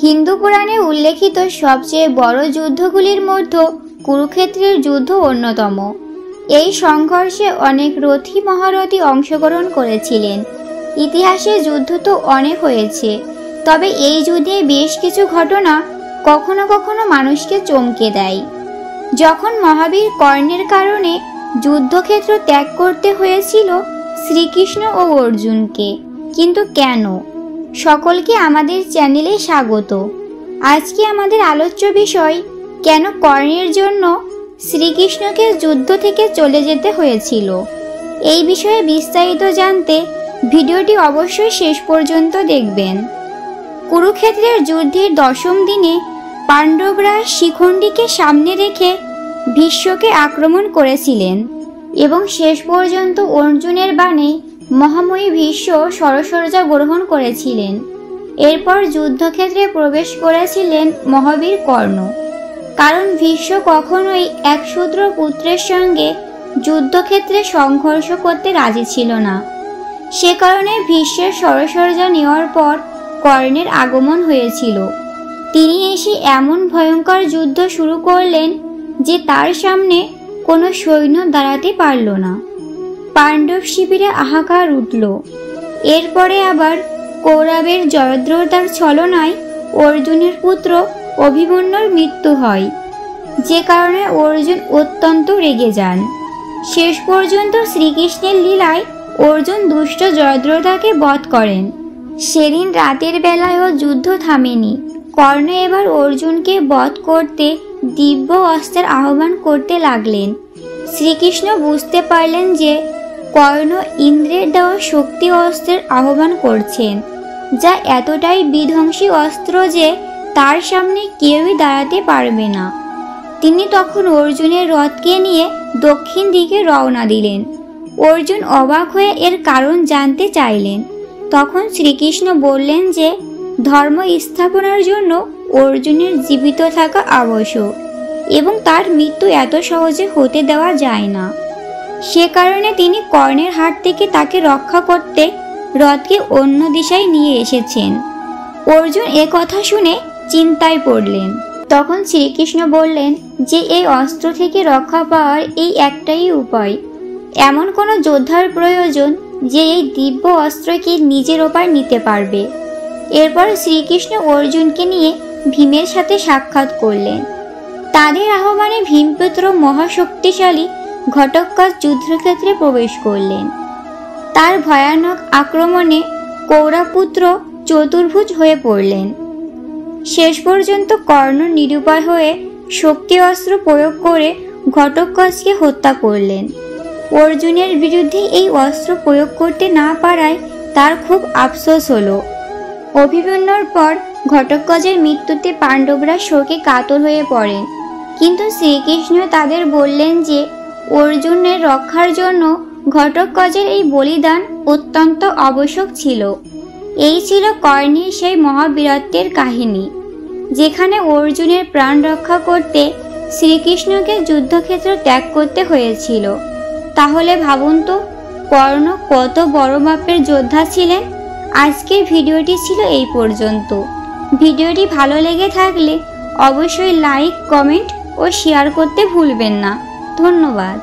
হিন্দু পুরাণে উল্লেখিত সবচেয়ে বড় যুদ্ধগুলির মধ্যে কুরুক্ষেত্রের যুদ্ধ অন্যতম। এই সংঘর্ষে অনেক রথী মহারথী অংশগ্রহণ করেছিলেন। ইতিহাসে যুদ্ধ তো অনেক হয়েছে, তবে এই যুদ্ধে বেশ কিছু ঘটনা কখনো কখনো মানুষকে চমকে দেয়। যখন মহাবীর কর্ণের কারণে যুদ্ধক্ষেত্র ত্যাগ করতে হয়েছিল শ্রীকৃষ্ণ ও অর্জুনকে, কিন্তু কেন? সকলকে আমাদের চ্যানেলে স্বাগত। আজকে আমাদের আলোচ্য বিষয়, কেন কর্ণের জন্য শ্রীকৃষ্ণকে যুদ্ধ থেকে চলে যেতে হয়েছিল। এই বিষয়ে বিস্তারিত জানতে ভিডিওটি অবশ্যই শেষ পর্যন্ত দেখবেন। কুরুক্ষেত্রের যুদ্ধের দশম দিনে পাণ্ডবরা শিখণ্ডীকে সামনে রেখে ভীষ্মকে আক্রমণ করেছিলেন এবং শেষ পর্যন্ত অর্জুনের বাণে মহাময়ী ভীষ্ম শরশয্যা গ্রহণ করেছিলেন। এরপর যুদ্ধক্ষেত্রে প্রবেশ করেছিলেন মহাবীর কর্ণ, কারণ ভীষ্ম কখনোই এক শূদ্র পুত্রের সঙ্গে যুদ্ধক্ষেত্রে সংঘর্ষ করতে রাজি ছিল না। সে কারণে ভীষ্মের শরশয্যা নেওয়ার পর কর্ণের আগমন হয়েছিল। তিনি এসে এমন ভয়ঙ্কর যুদ্ধ শুরু করলেন যে তার সামনে কোনো সৈন্য দাঁড়াতে পারল না। পাণ্ডব শিবিরে হাহাকার উঠল। এরপরে আবার কৌরবের জয়দ্রথার ছলনায় অর্জুনের পুত্র অভিমন্যুর মৃত্যু হয়, যে কারণে অর্জুন অত্যন্ত রেগে যান। শেষ পর্যন্ত শ্রীকৃষ্ণের লীলায় অর্জুন দুষ্ট জয়দ্রথাকে বধ করেন। সেদিন রাতের বেলায়ও যুদ্ধ থামেনি। কর্ণ এবার অর্জুনকে বধ করতে দিব্য অস্ত্রের আহ্বান করতে লাগলেন। শ্রীকৃষ্ণ বুঝতে পারলেন যে কর্ণ ইন্দ্রের দেওয়া শক্তি অস্ত্রের আহ্বান করছেন, যা এতটাই বিধ্বংসী অস্ত্র যে তার সামনে কেউই দাঁড়াতে পারবে না। তিনি তখন অর্জুনের রথকে নিয়ে দক্ষিণ দিকে রওনা দিলেন। অর্জুন অবাক হয়ে এর কারণ জানতে চাইলেন। তখন শ্রীকৃষ্ণ বললেন যে ধর্ম স্থাপনার জন্য অর্জুনের জীবিত থাকা আবশ্যক এবং তার মৃত্যু এত সহজে হতে দেওয়া যায় না। সে কারণে তিনি কর্ণের হাত থেকে তাকে রক্ষা করতে রথকে অন্য দিশায় নিয়ে এসেছেন। অর্জুন এ কথা শুনে চিন্তায় পড়লেন। তখন শ্রীকৃষ্ণ বললেন যে এই অস্ত্র থেকে রক্ষা পাওয়ার এই একটাই উপায়। এমন কোনো যোদ্ধার প্রয়োজন যে এই দিব্য অস্ত্রকে নিজের ওপর নিতে পারবে। এরপর শ্রীকৃষ্ণ অর্জুনকে নিয়ে ভীমের সাথে সাক্ষাৎ করলেন। তাদের আহ্বানে ভীমপুত্র মহাশক্তিশালী ঘটোৎকচ যুদ্ধক্ষেত্রে প্রবেশ করলেন। তার ভয়ানক আক্রমণে কৌরবপুত্র চতুর্ভুজ হয়ে পড়লেন। শেষ পর্যন্ত কর্ণ নিরুপায় হয়ে শক্তি অস্ত্র প্রয়োগ করে ঘটোৎকচকে হত্যা করলেন। অর্জুনের বিরুদ্ধে এই অস্ত্র প্রয়োগ করতে না পারায় তার খুব আফসোস হলো। অভিমন্যুর পর ঘটোৎকচের মৃত্যুতে পাণ্ডবরা শোকে কাতর হয়ে পড়েন, কিন্তু শ্রীকৃষ্ণ তাদের বললেন যে অর্জুনের রক্ষার জন্য ঘটোৎকচের এই বলিদান অত্যন্ত আবশ্যক ছিল। এই ছিল কর্ণের সেই মহাবীরত্বের কাহিনী, যেখানে অর্জুনের প্রাণ রক্ষা করতে শ্রীকৃষ্ণকে যুদ্ধক্ষেত্র ত্যাগ করতে হয়েছিল। তাহলে ভাবুন তো কর্ণ কত বড় মাপের যোদ্ধা ছিলেন। আজকের ভিডিওটি ছিল এই পর্যন্ত। ভিডিওটি ভালো লেগে থাকলে অবশ্যই লাইক, কমেন্ট ও শেয়ার করতে ভুলবেন না। ধন্যবাদ।